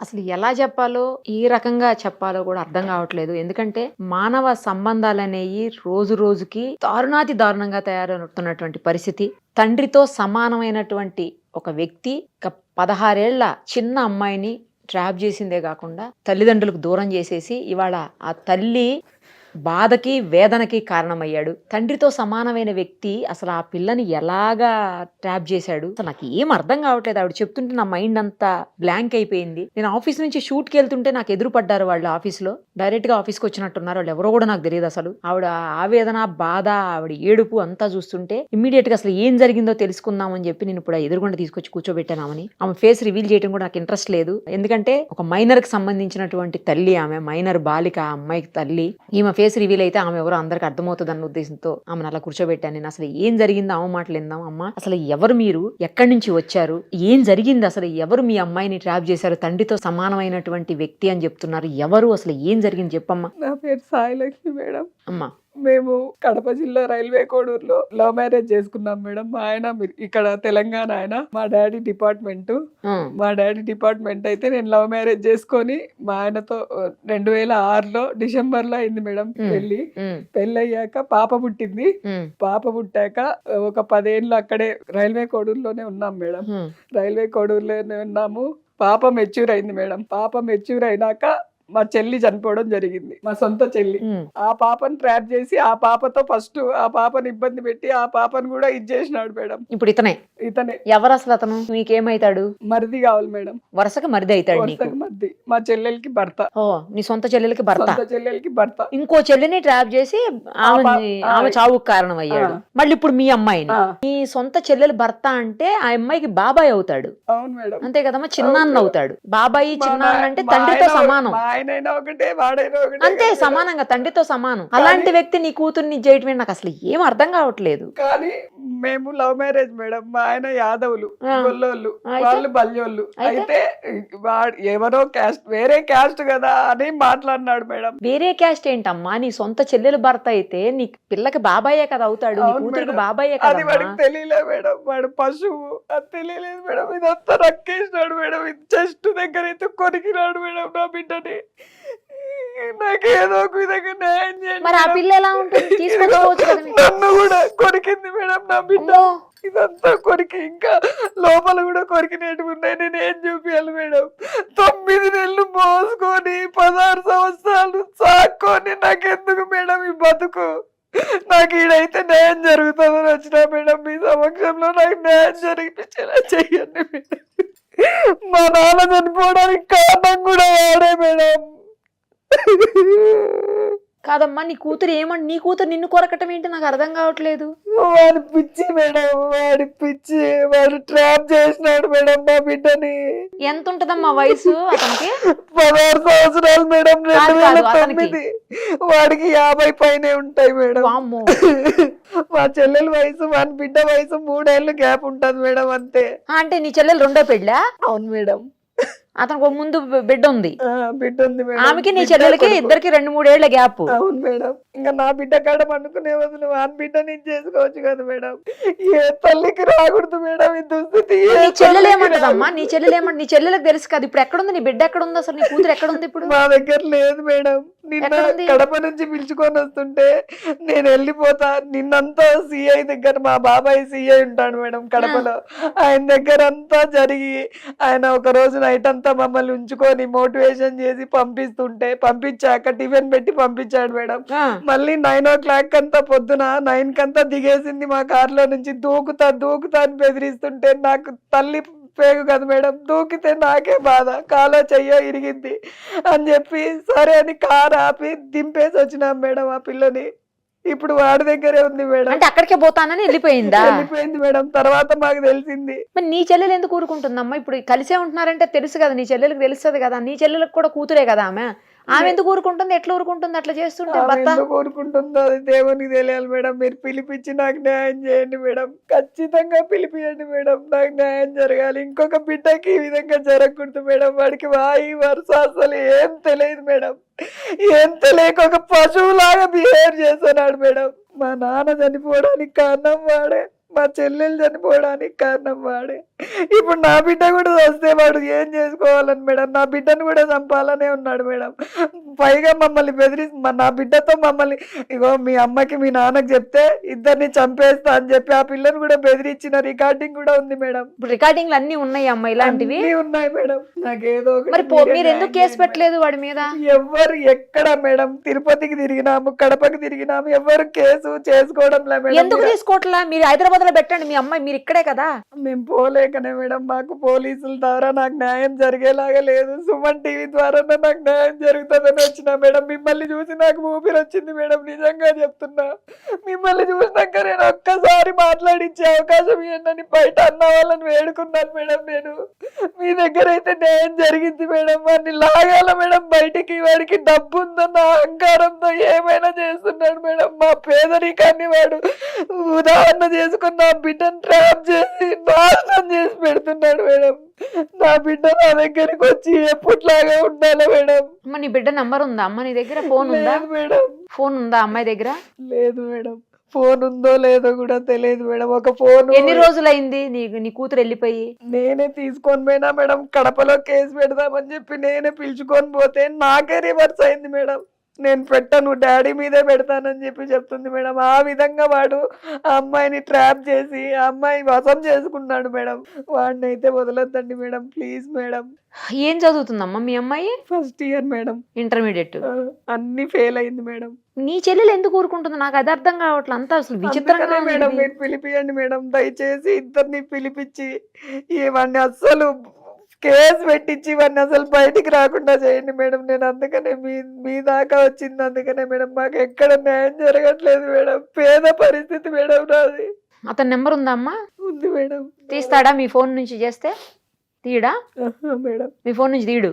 అసలు ఎలా చెప్పాలో, ఏ రకంగా చెప్పాలో కూడా అర్థం కావట్లేదు. ఎందుకంటే మానవ సంబంధాలనేవి రోజు రోజుకి దారుణాతి దారుణంగా తయారవుతున్నటువంటి పరిస్థితి. తండ్రితో సమానమైనటువంటి ఒక వ్యక్తి 16 ఏళ్ల చిన్న అమ్మాయిని ట్రాప్ చేసిందే కాకుండా తల్లిదండ్రులకు దూరం చేసేసి ఇవాళ ఆ తల్లి బాధకి వేదనకి కారణమయ్యాడు. తండ్రితో సమానమైన వ్యక్తి అసలు ఆ పిల్లని ఎలాగా ట్రాప్ చేశాడు అసలు నాకు ఏం అర్థం కావట్లేదు. ఆవిడ చెప్తుంటే నా మైండ్ అంతా బ్లాంక్ అయిపోయింది. నేను ఆఫీస్ నుంచి షూట్కి వెళ్తుంటే నాకు ఎదురు పడ్డారు వాళ్ళు. ఆఫీస్లో డైరెక్ట్ గా ఆఫీస్కి వచ్చినట్టున్నారు. వాళ్ళు ఎవరో కూడా నాకు తెలియదు. అసలు ఆవిడ ఆవేదన, బాధ, ఆవిడ ఏడుపు అంతా చూస్తుంటే ఇమ్మీడియట్ గా అసలు ఏం జరిగిందో తెలుసుకుందామని చెప్పి నేను ఇప్పుడు ఎదురుగుండా తీసుకొచ్చి కూర్చోబెట్టానామని. ఆమె ఫేస్ రివీల్ చేయడం కూడా నాకు ఇంట్రెస్ట్ లేదు. ఎందుకంటే ఒక మైనర్ కి సంబంధించినటువంటి తల్లి ఆమె, మైనర్ బాలిక, ఆ అమ్మాయికి తల్లి. ఈమె ఫేస్ రివీల్ అయితే ఆమె ఎవరో అందరికి అర్థమవుతుంది అన్న ఉద్దేశంతో ఆమెను అలా కూర్చోబెట్టాను. నేను అసలు ఏం జరిగిందో ఆమె మాటలు విందాం. అమ్మ, అసలు ఎవరు మీరు, ఎక్కడి నుంచి వచ్చారు, ఏం జరిగింది, అసలు ఎవరు మీ అమ్మాయిని ట్రాప్ చేశారు, తండ్రితో సమానమైనటువంటి వ్యక్తి అని చెప్తున్నారు, ఎవరు, అసలు ఏం జరిగింది చెప్పమ్మా. నా పేరు సాయిలక్ష్మి మేడం. అమ్మా, మేము కడప జిల్లా రైల్వే కోడూరులో లవ్ మ్యారేజ్ చేసుకున్నాం మేడం. మా ఆయన ఇక్కడ తెలంగాణ ఆయన, మా డాడీ డిపార్ట్మెంట్ అయితే నేను లవ్ మ్యారేజ్ చేసుకొని మా ఆయనతో 2006లో డిసెంబర్లో అయింది మేడం పెళ్లి అయ్యాక పాప పుట్టింది. పాప పుట్టాక ఒక 10 ఏళ్ళు అక్కడే రైల్వే కోడూరులోనే ఉన్నాం మేడం. రైల్వే కోడూరులోనే ఉన్నాము. పాప మెచ్యూర్ అయింది మేడం. పాప మెచ్యూర్ అయినాక మా చెల్లి చనిపోవడం జరిగింది, మా సొంత చెల్లి. ఆ పాపను ట్రాప్ చేసి ఆ పాపతో ఫస్ట్ ఆ పాపను ఇబ్బంది పెట్టి ఆ పాపను కూడా ఇచ్చేసినాడు మేడం. ఇప్పుడు ఇతనే ఎవరు అసలు? అతను మీకేమైతాడు? మరిది కావాలి మేడం. వరుసగా మరిది అవుతాడు. మరిది మా చెల్లెలకి భర్త. ఓ, నీ సొంత చెల్లెలకి భర్త. ఇంకో చెల్లిని ట్రాప్ చేసి ఆమె చావుకు కారణం అయ్యాడు. మళ్ళీ ఇప్పుడు మీ అమ్మాయిని, మీ సొంత చెల్లెలు భర్త అంటే ఆ అమ్మాయికి బాబాయ్ అవుతాడు. అవును మేడం. అంతే కదమ్మా, చిన్నాన్న అవుతాడు. బాబాయి చిన్నాన్న అంటే తండ్రితో సమానం. అంతే, సమానంగా తండ్రితో సమానం. అలాంటి వ్యక్తి నీ కూతుర్ని చేయటమే నాకు అసలు ఏం అర్థం కావట్లేదు. కానీ మేము లవ్ మ్యారేజ్ మేడం. మా ఆయన యాదవులు, గొల్లోళ్ళు, వాళ్ళు బల్యోళ్ళు. అయితే ఎవరో క్యాస్ట్, వేరే క్యాస్ట్ కదా అని మాట్లాడినాడు మేడం. వేరే క్యాస్ట్ ఏంటమ్మా? నీ సొంత చెల్లెలు భర్త అయితే నీ పిల్లకి బాబాయే కదా అవుతాడు, నీ కూతురికి బాబాయే కదా. అది వాడికి తెలియలే మేడం. వాడు పశువు, అది తెలియలేదు మేడం. ఇదంతా రక్కేసినాడు మేడం. ఇది చెస్ట్ దగ్గర అయితే కొరికినాడు మేడం నా బిడ్డని. నాకేదో ఒక విధంగా న్యాయం చేయండి. మరి ఆ పిల్ల ఎలా ఉంటుంది? తీసుకొచ్చుకోవచ్చు. నన్ను కూడా కొరికింది మేడం నా బిడ్డ. ఇదంతా కొరికి ఇంకా లోపల కూడా కొరికినట్టు ఉన్నాయి. నేను ఏం చూపించాలి మేడం? 9 నెలలు మోసుకొని 16 సంవత్సరాలు సాక్కొని నాకెందుకు మేడం ఈ బతుకు? నాకు ఈడైతే న్యాయం జరుగుతుందని వచ్చినా మేడం. మీ సమక్షంలో నాకు న్యాయం జరిపించేలా చెయ్యండి మేడం. మా నాన్న చనిపోవడానికి కారణం కూడా వాడే మేడం. కాదమ్మా, నీ కూతురు ఏమంటే, నీ కూతురు నిన్ను కొరకటం ఏంటి నాకు అర్థం కావట్లేదు. వాడి పిచ్చి మేడం, వాడి పిచ్చి. వాడు ట్రాప్ చేసినాడు మేడం నా బిడ్డని. ఎంత ఉంటదమ్మా వయసు అతనికి? 16 సంవత్సరాలు మేడం. 2009. వాడికి 50 పైనే ఉంటాయి మేడం. మా చెల్లెల వయసు, వాని బిడ్డ వయసు 3 ఏళ్ళు గ్యాప్ ఉంటది మేడం. అంతే. అంటే నీ చెల్లెలు రెండో పెళ్ళా? అవును మేడం. అతనికి ముందు బిడ్డ ఉంది. బిడ్డ ఉంది మేడం. ఆమెకి నీ చెల్లెలకి ఇద్దరికి 2-3 ఏళ్ల గ్యాప్. అవును మేడం. ఇంకా నా బిడ్డ కాడ పండుకునే వదిలి వాని బిడ్డ నేను చేసుకోవచ్చు కదా మేడం. ఏ తల్లికి రాకూడదు మేడం ఈ దుస్థితి. నీ చెల్లెలు ఏమంటదమ్మా? నీ చెల్లెలకు తెలుసు కదా ఇప్పుడు ఎక్కడుంది నీ బిడ్డ, ఎక్కడుంది అసలు? నీ కూతురు ఎక్కడుంది ఇప్పుడు? మా దగ్గర లేదు మేడం. నిన్న కడప నుంచి పిలుచుకొని వస్తుంటే నేను వెళ్ళిపోతా. నిన్నంతా సిఐ దగ్గర, మా బాబాయ్ సిఐ ఉంటాడు మేడం కడపలో, ఆయన దగ్గర అంతా జరిగి ఆయన ఒక రోజు నైట్ అంతా మమ్మల్ని ఉంచుకొని మోటివేషన్ చేసి పంపించాక టిఫిన్ పెట్టి పంపించాడు మేడం. మళ్ళీ 9 o'clock అంతా, పొద్దున 9 కంతా దిగేసింది మా కార్లో నుంచి. దూకుతా అని బెదిరిస్తుంటే నాకు తల్లి పేగు కదా మేడం. దూకితే నాకే బాధ, కాలో చెయ్యో ఇరిగింది అని చెప్పి సరే అని కారు ఆపి దింపేసి వచ్చినాం మేడం ఆ పిల్లని. ఇప్పుడు వాడి దగ్గరే ఉంది మేడం. అంటే అక్కడికే పోతానని వెళ్ళిపోయిందా? వెళ్ళిపోయింది మేడం. తర్వాత మాకు తెలిసింది. మరి నీ చెల్లెలు ఎందుకు ఊరుకుంటుందమ్మా? ఇప్పుడు కలిసే ఉంటున్నారంటే తెలుసు కదా, నీ చెల్లెలకు తెలుస్తుంది కదా. నీ చెల్లెలకు కూడా కూతురే కదా ఆమె ఎందుకు ఊరుకుంటుంది? ఎట్లా ఊరుకుంటుంది అట్లా చేస్తుంటే? ఎందుకు ఊరుకుంటుందో అది దేవునికి తెలియాలి మేడం. మీరు పిలిపించి నాకు న్యాయం చేయండి మేడం. ఖచ్చితంగా పిలిపియండి మేడం. నాకు న్యాయం జరగాలి. ఇంకొక బిడ్డకి ఈ విధంగా జరగకూడదు మేడం. వాడికి వాయి వరుస అసలు ఏం తెలియదు మేడం. ఏం తెలియక ఒక పశువులాగా బిహేవ్ చేస్తున్నాడు మేడం. మా నాన్న చనిపోవడానికి కారణం వాడే, మా చెల్లెలు చనిపోవడానికి కారణం వాడే. ఇప్పుడు నా బిడ్డ కూడా వస్తే వాడు ఏం చేసుకోవాలని మేడం, నా బిడ్డను కూడా చంపాలనే ఉన్నాడు మేడం. పైగా మమ్మల్ని నా బిడ్డతో మమ్మల్ని ఇగో మీ అమ్మకి మీ నాన్నకి చెప్తే ఇద్దరిని చంపేస్తా అని చెప్పి ఆ పిల్లని కూడా బెదిరించిన రికార్డింగ్ కూడా ఉంది మేడం. రికార్డింగ్లు అన్ని ఉన్నాయి అమ్మ ఇలాంటివి? అన్నీ ఉన్నాయి మేడం. నాకేదో మరి మీరు ఎందుకు కేసు పెట్టలేదు వాడి మీద? ఎవరు ఎక్కడ మేడం, తిరుపతికి తిరిగినాము, కడపకి తిరిగినాము, ఎవరు కేసు చేసుకోవడం లే మేడం. ఎందుకు తీసుకోవట్లా? మీరు హైదరాబాద్ లో పెట్టండి, మీ అమ్మాయి మీరు ఇక్కడే కదా. మేము పోలేకనే మేడం, మాకు పోలీసుల ద్వారా నాకు న్యాయం జరిగేలాగా లేదు. సుమన్ టీవీ ద్వారా నాకు న్యాయం జరుగుతుందని వచ్చిన మేడం. మిమ్మల్ని చూసి నాకు ఊపిరి వచ్చింది మేడం, నిజంగా చెప్తున్నా. మిమ్మల్ని చూసినాక నేను ఒక్కసారి మాట్లాడించే అవకాశం ఏంటని బయట అన్న వాళ్ళని వేడుకున్నాను మేడం. నేను మీ దగ్గర అయితే న్యాయం జరిగింది మేడం. వాడిని లాగాల మేడం బయటికి. వాడికి డబ్బు ఉందన్న అహంకారంతో ఏమైనా చేస్తున్నాడు మేడం. మా పేదరికాన్ని వాడు ఉదాహరణ చేసుకున్న నా బిడ్డను ట్రాప్ చేసి నాశనం చేసి పెడుతున్నాడు మేడం. నా బిడ్డ నా దగ్గరికి వచ్చి ఎప్పట్లాగా ఉండాలి మేడం. అమ్మ నీ బిడ్డ నంబర్ ఉందా అమ్మ నీ దగ్గర? ఫోన్ ఉందా మేడం? ఫోన్ ఉందా అమ్మాయి దగ్గర? లేదు మేడం. ఫోన్ ఉందో లేదో కూడా తెలియదు మేడం. ఒక ఫోన్ ఎన్ని రోజులైంది నీ కూతురు వెళ్ళిపోయి? నేనే తీసుకొని పోయినా మేడం. కడపలో కేసు పెడదామని చెప్పి నేనే పిలుచుకొని పోతే నాకే రివర్స్ అయింది మేడం. నేను పెట్టను, డాడీ మీదే పెడతానని చెప్పి చెప్తుంది మేడం. ఆ విధంగా వాడు ఆ అమ్మాయిని ట్రాప్ చేసి ఆ అమ్మాయి వశం చేసుకున్నాడు మేడం. వాడిని అయితే వదలొద్దండి మేడం, ప్లీజ్ మేడం. ఏం చదువుతుందమ్మా మీ అమ్మాయి? First year madam, intermediate. అన్ని ఫెయిల్ అయింది మేడం. నీ చెల్లెలు ఎందుకు ఊరుకుంటుంది? నాకు అది అర్థం కావట్లేదు. అంతా అసలు విచిత్రంగా మేడం. మీరు పిలిపియండి మేడం, దయచేసి ఇద్దరిని పిలిపించి ఇవన్నీ అస్సలు కేసు పెట్టించి ఇవన్నీ అసలు బయటికి రాకుండా చేయండి మేడం. నేను అందుకనే మీ దాకా వచ్చింది, అందుకనే మేడం. మాకు ఎక్కడ న్యాయం జరగట్లేదు మేడం. పేద పరిస్థితి మేడం నాది. అతని నెంబర్ ఉందా అమ్మా? ఉంది మేడం. తీస్తాడా మీ ఫోన్ నుంచి చేస్తే? తీయడా మేడం? మీ ఫోన్ నుంచి తీయడు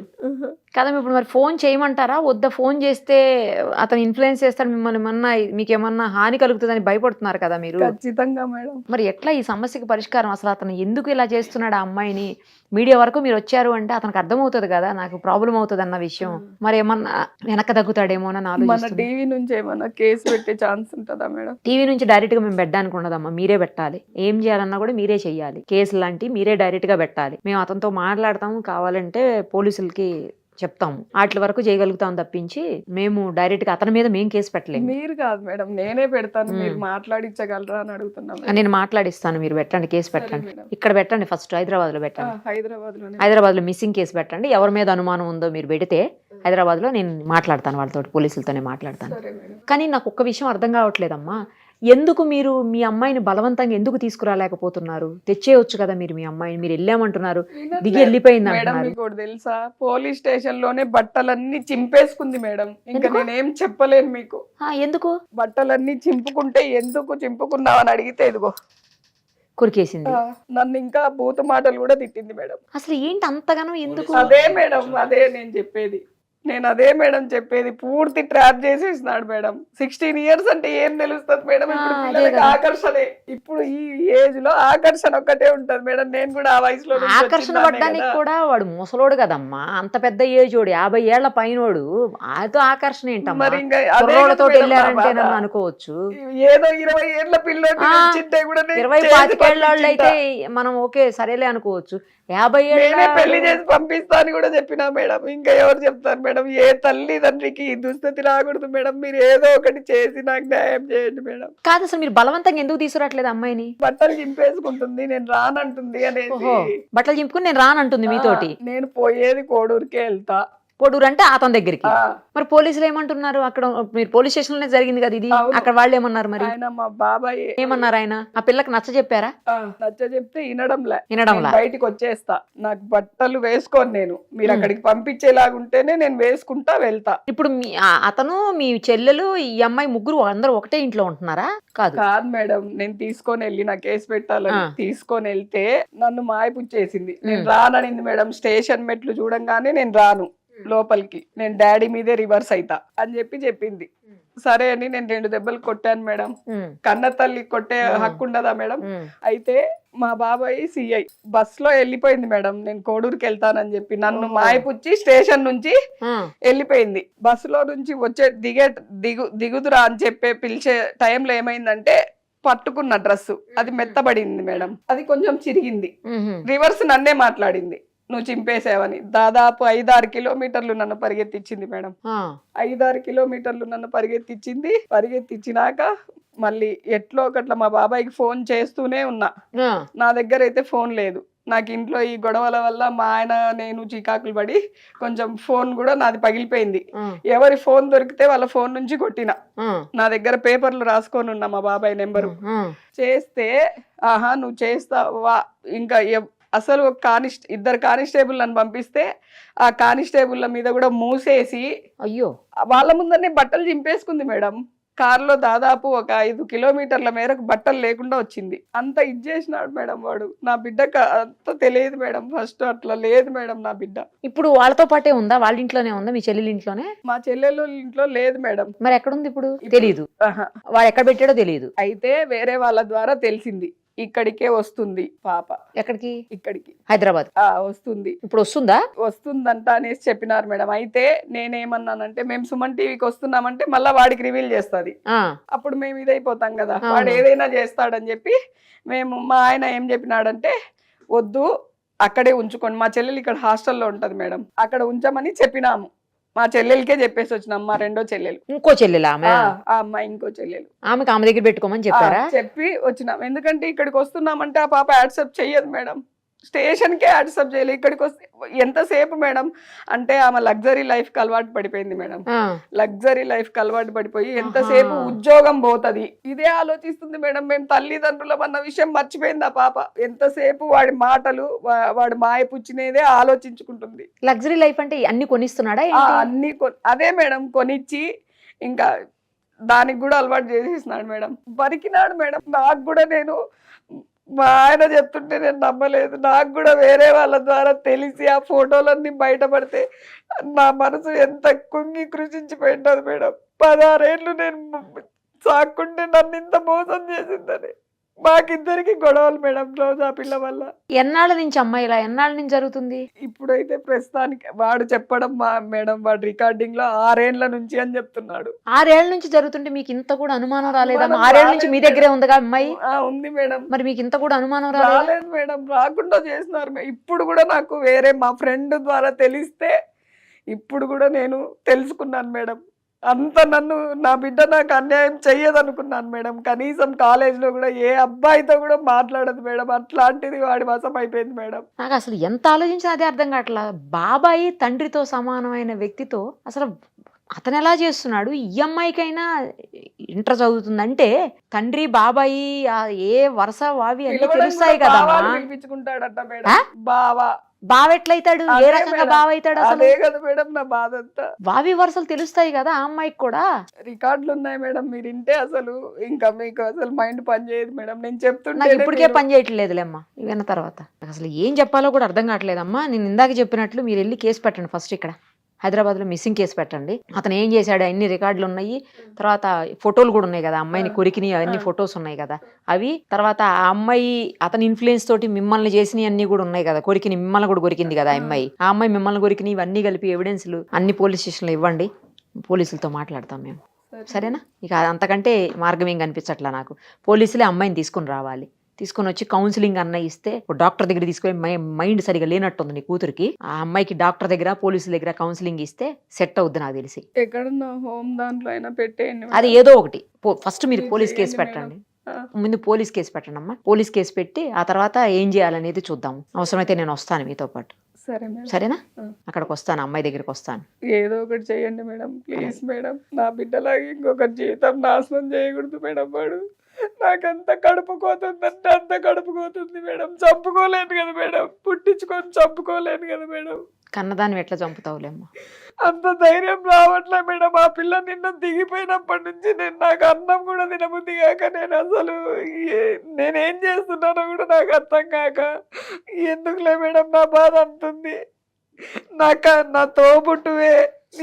కదా. ఇప్పుడు మరి ఫోన్ చేయమంటారా వద్దా? ఫోన్ చేస్తే అతను ఇన్ఫ్లుయెన్స్ చేస్తాడు మిమ్మల్ని, ఏమన్నా మీకేమన్నా హాని కలుగుతుందని భయపడుతున్నారు కదా మీరు? ఖచ్చితంగా మేడం. మరి ఎట్లా ఈ సమస్యకి పరిష్కారం? అసలు అతను ఎందుకు ఇలా చేస్తున్నాడు ఆ అమ్మాయిని? మీడియా వరకు మీరు వచ్చారు అంటే అతనికి అర్థమవుతుంది కదా నాకు ప్రాబ్లం అవుతుంది అన్న విషయం. మరి ఏమన్నా వెనక తగ్గుతాడేమో అని ఆలోచిస్తున్నాను. టీవీ నుంచి ఏమన్నా కేసు పెట్టే ఛాన్స్ ఉంటుందా మేడం? టీవీ నుంచి డైరెక్ట్ గా మేము పెట్టడానికి ఉండదమ్మా, మీరే పెట్టాలి. ఏం చేయాలన్నా కూడా మీరే చెయ్యాలి. కేసు లాంటి మీరే డైరెక్ట్ గా పెట్టాలి. మేము అతనితో మాట్లాడతాము, కావాలంటే పోలీసులకి చెప్తాము, వాటి వరకు చేయగలుగుతాం తప్పించి మేము డైరెక్ట్ గా అతని మీద మేము కేసు పెట్టలేము. మీరు కాదు మేడం, నేనే పెడతాను. మీరు మాట్లాడించగలరా అని అడుగుతున్నాను. నేను మాట్లాడిస్తాను, మీరు పెట్టండి, కేసు పెట్టండి. ఇక్కడ పెట్టండి, ఫస్ట్ హైదరాబాద్ లో పెట్టండి. హైదరాబాద్ లో మిస్సింగ్ కేసు పెట్టండి. ఎవరి మీద అనుమానం ఉందో మీరు పెడితే హైదరాబాద్ లో నేను మాట్లాడతాను, వాళ్ళతో పోలీసులతోనే మాట్లాడతాను. కానీ నాకు ఒక్క విషయం అర్థం కావట్లేదమ్మా, ఎందుకు మీరు మీ అమ్మాయిని బలవంతంగా ఎందుకు తీసుకురాలేకపోతున్నారు? తెచ్చేయొచ్చు కదా మీరు మీ అమ్మాయిని. మీరు వెళ్ళామంటున్నారు, దిగి వెళ్ళిపోయింది అంటున్నారు. మీకు తెలుసా, పోలీస్ స్టేషన్ లోనే బట్టలన్నీ చింపేసుకుంది మేడం. ఇంకా నేనేం చెప్పలేను మీకు. ఎందుకు బట్టలన్నీ చింపుకుంటే ఎందుకు చింపుకున్నావు అని అడిగితే ఇదిగో కొరికేసింది. నన్ను ఇంకా బూత మాటలు కూడా తిట్టింది మేడం. అసలు ఏంటి అంతగానో ఎందుకు? అదే మేడం, అదే నేను చెప్పేది. అదే మేడం చెప్పేది. పూర్తి ట్రాప్ చేసేసినాడు మేడం. 16 years అంటే ఏం తెలుస్తుంది మేడం? ఆకర్షణే. ఇప్పుడు ఈ ఏజ్ లో ఆకర్షణ ఒక్కటే ఉంటది మేడం. నేను కూడా ఆ వయసులో ఆకర్షణ పడ్డానికి కూడా వాడు ముసలోడు కదమ్మా, అంత పెద్ద ఏజ్ ఓడు, 50 ఏళ్ల పైనోడు. అదో ఆకర్షణ ఏంటమ్మా? కుర్రోళ్ళతో వెళ్ళారంటే నన్ను అనుకోవచ్చు. ఏదో 20 ఏళ్ల పిల్లలు 20-25 ఏళ్ళ వాళ్ళు అయితే మనం ఓకే సరేలే అనుకోవచ్చు. 50 ఏళ్ళ పెళ్లి చేసి పంపిస్తా అని కూడా చెప్పినా మేడం. ఇంకా ఎవరు చెప్తారు మేడం? ఏ తల్లి తండ్రికి దుస్థితి రాకూడదు మేడం. మీరు ఏదో ఒకటి చేసి నాకు న్యాయం చేయండి మేడం. కాదు, అసలు మీరు బలవంతంగా ఎందుకు తీసుకురావట్లేదు అమ్మాయిని? బట్టలు చింపేసుకుంటుంది, నేను రానంటుంది అనేది. బట్టలు చింపుకుని నేను రానంటుంది మీతోటి. నేను పోయేది కోడూరుకే వెళ్తా. కోడూరు అంటే అతని దగ్గరికి. మరి పోలీసులు ఏమంటున్నారు? అక్కడ మీరు పోలీస్ స్టేషన్ లోనే జరిగింది కదా ఇది, అక్కడ వాళ్ళు ఏమన్నారు? మరి మా బాబాయ్ ఏమన్నారు? ఆయన ఆ పిల్లకి నచ్చ చెప్పారా? నచ్చ చెప్తే వినడంలా బయటికి వచ్చేస్తా. నాకు బట్టలు వేసుకోను, నేను మీరు అక్కడికి పంపించేలాగుంటేనే నేను వేసుకుంటా వెళ్తా. ఇప్పుడు అతను మీ చెల్లెలు ఈ అమ్మాయి ముగ్గురు అందరూ ఒకటే ఇంట్లో ఉంటున్నారా? కాదు మేడం, నేను తీసుకొని వెళ్ళి నా కేసు పెట్టాలని తీసుకొని వెళ్తే నన్ను మాయపుచ్చేసింది. నేను రాననింది మేడం. స్టేషన్ మెట్లు చూడంగానే నేను రాను లోపలికి, నేను డాడీ మీదే రివర్స్ అయితా అని చెప్పింది. సరే అని నేను 2 దెబ్బలు కొట్టాను మేడం. కన్న తల్లి కొట్టే హక్కు ఉండదా మేడం? అయితే మా బాబాయ్ సిఐ బస్ లో వెళ్ళిపోయింది మేడం. నేను కోడూరుకి వెళ్తానని చెప్పి నన్ను మాయపుచ్చి స్టేషన్ నుంచి వెళ్ళిపోయింది. బస్ లో నుంచి దిగుదురా అని చెప్పి పిలిచే టైంలో ఏమైందంటే పట్టుకున్న డ్రెస్ అది మెత్తబడింది మేడం, అది కొంచెం చిరిగింది. మ్మ్. రివర్స్ నన్నే మాట్లాడింది, నువ్వు చింపేసావని. దాదాపు 5-6 కిలోమీటర్లు నన్ను పరిగెత్తిచ్చింది మేడం. ఆ. 5-6 కిలోమీటర్లు నన్ను పరిగెత్తిచ్చినాక మళ్ళీ ఎట్లో ఒకట్లా మా బాబాయ్కి ఫోన్ చేస్తూనే ఉన్నా. ఆ. నా దగ్గర అయితే ఫోన్ లేదు. నాకు ఇంట్లో ఈ గొడవల వల్ల మా ఆయన నేను చికాకులు పడి కొంచెం ఫోన్ కూడా నాది పగిలిపోయింది. ఆ. ఎవరి ఫోన్ దొరికితే వాళ్ళ ఫోన్ నుంచి కొట్టిన. ఆ. నా దగ్గర పేపర్లు రాసుకొని ఉన్నా మా బాబాయ్ నెంబరు. ఆ. చేస్తే ఆహా నువ్వు చేస్తావా, ఇంకా అసలు ఒక ఇద్దరు కానిస్టేబుల్ నన్ను పంపిస్తే ఆ కానిస్టేబుల్ల మీద కూడా మూసేసి అయ్యో వాళ్ళ ముందరనే బట్టలు చింపేసుకుంది మేడం. కారులో దాదాపు ఒక 5 కిలోమీటర్ల మేరకు బట్టలు లేకుండా వచ్చింది. అంత ఇచ్చేసినాడు మేడం వాడు. నా బిడ్డకు అంత తెలియదు మేడం, ఫస్ట్ అట్లా లేదు మేడం నా బిడ్డ. ఇప్పుడు వాళ్ళతో పాటే ఉందా, వాళ్ళ ఇంట్లోనే ఉందా, మీ చెల్లెల ఇంట్లోనే? మా చెల్లెలు ఇంట్లో లేదు మేడం. మరి ఎక్కడుంది ఇప్పుడు? తెలీదు, ఆహా. వాడు ఎక్కడ పెట్టాడో తెలియదు. అయితే వేరే వాళ్ళ ద్వారా తెలిసింది, ఇక్కడికే వస్తుంది పాప. ఎక్కడికి? ఇక్కడికి హైదరాబాద్ వస్తుంది. ఇప్పుడు వస్తుందా? వస్తుందంట అనేసి చెప్పినారు మేడం. అయితే నేనేమన్నానంటే మేము సుమన్ టీవీకి వస్తున్నామంటే మళ్ళీ వాడికి రివీల్ చేస్తుంది, ఆ. అప్పుడు మేము ఇదైపోతాం కదా, వాడు ఏదైనా చేస్తాడని చెప్పి మా ఆయన ఏం చెప్పినాడంటే వద్దు అక్కడే ఉంచుకోండి, మా చెల్లెలు ఇక్కడ హాస్టల్లో ఉంటది మేడం, అక్కడ ఉంచమని చెప్పినాము. మా చెల్లెలకే చెప్పేసి వచ్చినాం, మా రెండో చెల్లెలు. ఇంకో చెల్లెలా ఆమె? ఆ అమ్మాయి ఇంకో చెల్లెలు. ఆమెకి ఆమె దగ్గర పెట్టుకోమని చెప్పారా? చెప్పి వచ్చినాం. ఎందుకంటే ఇక్కడికి వస్తున్నామంటే ఆ పాప యాక్సెప్ట్ చెయ్యదు మేడం, స్టేషన్కే యాక్సెప్ట్ చేయలేదు. ఇక్కడికి వస్తే ఎంతసేపు మేడం అంటే ఆమె లగ్జరీ లైఫ్ కి అలవాటు పడిపోయింది మేడం. లగ్జరీ లైఫ్ కి అలవాటు పడిపోయి ఎంతసేపు ఉద్యోగం పోతుంది ఇదే ఆలోచిస్తుంది మేడం. మేము తల్లిదండ్రులం అన్న విషయం మర్చిపోయింది ఆ పాప. ఎంతసేపు వాడి మాటలు వాడి మాయ పుచ్చినేదే ఆలోచించుకుంటుంది. లగ్జరీ లైఫ్ అంటే అన్ని కొనిస్తున్నాడా? అన్ని అదే మేడం కొనిచ్చి ఇంకా దానికి కూడా అలవాటు చేసేసినాడు మేడం. బరికినాడు మేడం. నాకు కూడా నేను మా ఆయన చెప్తుంటే నేను నమ్మలేదు. నాకు కూడా వేరే వాళ్ళ ద్వారా తెలిసి ఆ ఫోటోలన్నీ బయటపడితే నా మనసు ఎంత కుంగి కృషించిపోయింది మేడం. 16 ఏళ్ళు నేను సాక్కుంటే నన్ను ఇంత మోసం చేసిందని. మాకిద్దరికి గొడవలు మేడం రోజా పిల్ల వల్ల. ఎన్నాళ్ళ నుంచి అమ్మాయి ఇలా ఎన్నాళ్ళ నుంచి జరుగుతుంది? ఇప్పుడైతే ప్రస్తుతానికి వాడు చెప్పడం మేడం, వాడు రికార్డింగ్ లో 6 ఏళ్ల నుంచి అని చెప్తున్నాడు. 6 ఏళ్ల నుంచి జరుగుతుంటే మీకు ఇంత కూడా అనుమానం రాలేదా? 6 ఏళ్ల నుంచి మీ దగ్గరే ఉందిగా అమ్మాయి? ఉంది మేడం. మరి మీకు ఇంత కూడా అనుమానం రాలేదు మేడం, రాకుండా చేసినారు. ఇప్పుడు కూడా నాకు వేరే మా ఫ్రెండ్ ద్వారా తెలిస్తే ఇప్పుడు కూడా నేను తెలుసుకున్నాను మేడం. అంత నన్ను నా బిడ్డ నాకు అన్యాయం చెయ్యదనుకున్నాను మేడం. కనీసం కాలేజ్లో కూడా ఏ అబ్బాయితో కూడా మాట్లాడదు మేడం. అట్లాంటిది వాడి వశం అయిపోయింది మేడం. నాకు అసలు ఎంత ఆలోచించినా అదే అర్థం కావట్లా. బాబాయి తండ్రితో సమానమైన వ్యక్తితో అసలు అతను ఎలా చేస్తున్నాడు? ఈ అమ్మాయికైనా ఇంటర్ చదువుతుందంటే తండ్రి బాబాయి ఏ వరుస వావి అన్ని తెలుస్తాయి కదా. పిలిపించుకుంటాడట మేడం. బావా బావ ఎట్లయితాడు? ఏ రకంగా బావ అవుతాడు? అదే కదా మేడం నా బాధ అంతా. వావి వరుసలు తెలుస్తాయి కదా ఆ అమ్మాయికి కూడా. రికార్డులు ఉన్నాయి మేడం, మీరు వింటే అసలు ఇంకా మీకు అసలు మైండ్ పని చేయదు మేడం. నేను చెప్తుంటే నాకు ఇప్పటికే పని చేయట్లేదులేమ్మా విన్న తర్వాత. అసలు ఏం చెప్పాలో కూడా అర్థం కావట్లేదమ్మా. నేను ఇందాక చెప్పినట్లు మీరు వెళ్ళి కేసు పెట్టండి ఫస్ట్. ఇక్కడ హైదరాబాద్లో మిస్సింగ్ కేసు పెట్టండి. అతను ఏం చేశాడు అన్ని రికార్డులు ఉన్నాయి. తర్వాత ఫోటోలు కూడా ఉన్నాయి కదా, అమ్మాయిని కొరికిని అన్ని ఫొటోస్ ఉన్నాయి కదా అవి. తర్వాత ఆ అమ్మాయి అతని ఇన్ఫ్లుయెన్స్ తోటి మిమ్మల్ని చేసినవి అన్ని కూడా ఉన్నాయి కదా, కొరికిని మిమ్మల్ని కూడా కొరికింది కదా అమ్మాయి. ఆ అమ్మాయి మిమ్మల్ని కొరికిని ఇవన్నీ కలిపి ఎవిడెన్స్లు అన్ని పోలీస్ స్టేషన్లో ఇవ్వండి, పోలీసులతో మాట్లాడతాం మేము. సరేనా? ఇక అంతకంటే మార్గం ఏం కనిపించట్లా నాకు. పోలీసులే అమ్మాయిని తీసుకుని రావాలి. తీసుకొని వచ్చి కౌన్సిలింగ్ అన్న ఇస్తే, డాక్టర్ దగ్గర తీసుకొని మైండ్ సరిగా లేనట్టుంది నీ కూతురికి. ఆ అమ్మాయికి డాక్టర్ దగ్గర పోలీసుల దగ్గర కౌన్సిలింగ్ ఇస్తే సెట్ అవుద్ది నాకు తెలిసి. ఎక్కడన్నా హోమ్ దాంట్లో అయినా పెట్టేయండి. అది ఏదో ఒకటి. ఫస్ట్ మీరు పోలీస్ కేసు పెట్టండి. ముందు పోలీస్ కేసు పెట్టండి అమ్మా. పోలీస్ కేసు పెట్టి ఆ తర్వాత ఏం చేయాలనేది చూద్దాం. అవసరమైతే నేను వస్తాను మీతో పాటు. సరేనా? అక్కడికి వస్తాను, అమ్మాయి దగ్గరికి వస్తాను. ఏదో ఒకటి చేయండి మేడం ప్లీజ్ మేడం. నా బిడ్డలాగా ఇంకొకటి జీవితం నాశనం చేయకూడదు మేడం. వాడు నాకంత కడుపు కోతుందంటే అంత కడుపు కోతుంది మేడం. చంపుకోలేను కదా మేడం, పుట్టించుకొని చంపుకోలేను కదా మేడం. కన్నదాన్ని ఎట్లా చంపుతావులేమ్మా? అంత ధైర్యం రావట్లే మేడం. ఆ పిల్ల నిన్న దిగిపోయినప్పటి నుంచి నాకు అన్నం కూడా తినబుద్ధి కాక, నేను అసలు నేనేం చేస్తున్నానో కూడా నాకు అర్థం కాక, ఎందుకులే మేడం నా బాధ అంటుంది. నా తోబుట్టువే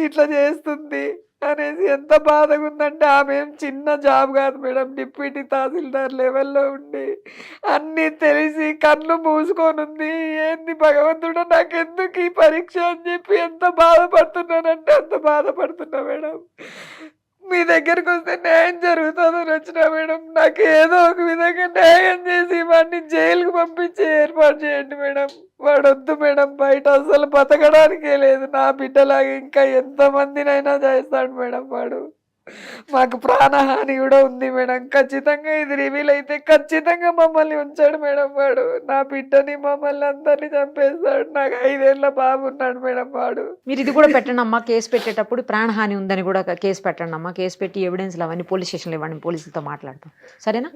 ఇట్లా చేస్తుంది అనేసి ఎంత బాధగా ఉందంటే. ఆమె చిన్న జాబ్ కాదు మేడం, డిప్యూటీ తహసీల్దార్ లెవెల్లో ఉండి అన్నీ తెలిసి కళ్ళు మూసుకొని ఉంది. ఏంది భగవంతుడు నాకెందుకు ఈ పరీక్ష అని చెప్పి ఎంత బాధపడుతున్నానంటే అంత బాధపడుతున్నా మేడం. మీ దగ్గరకు వస్తే న్యాయం జరుగుతుందని వచ్చినా మేడం. నాకు ఏదో ఒక విధంగా న్యాయం చేసి వాడిని జైలుకు పంపించి ఏర్పాటు చేయండి మేడం. వాడు వద్దు మేడం, బయట అసలు బతకడానికే లేదు. నా బిడ్డలాగా ఇంకా ఎంతమందినైనా చేస్తాడు మేడం వాడు. మాకు ప్రాణహాని కూడా ఉంది మేడం. ఖచ్చితంగా ఇది రివీల్ అయితే ఖచ్చితంగా మమ్మల్ని ఉంచాడు మేడం వాడు. నా బిడ్డని మమ్మల్ని అందరినీ చంపేస్తాడు. నాకు 5 ఏళ్ళ బాబు ఉన్నాడు మేడం వాడు. మీరు ఇది కూడా పెట్టండి అమ్మా, కేసు పెట్టేటప్పుడు ప్రాణహాని ఉందని కూడా కేసు పెట్టండి అమ్మా. కేసు పెట్టి ఎవిడెన్స్లు అవన్నీ పోలీస్ స్టేషన్లో ఇవ్వండి, పోలీసులతో మాట్లాడతాం, సరేనా?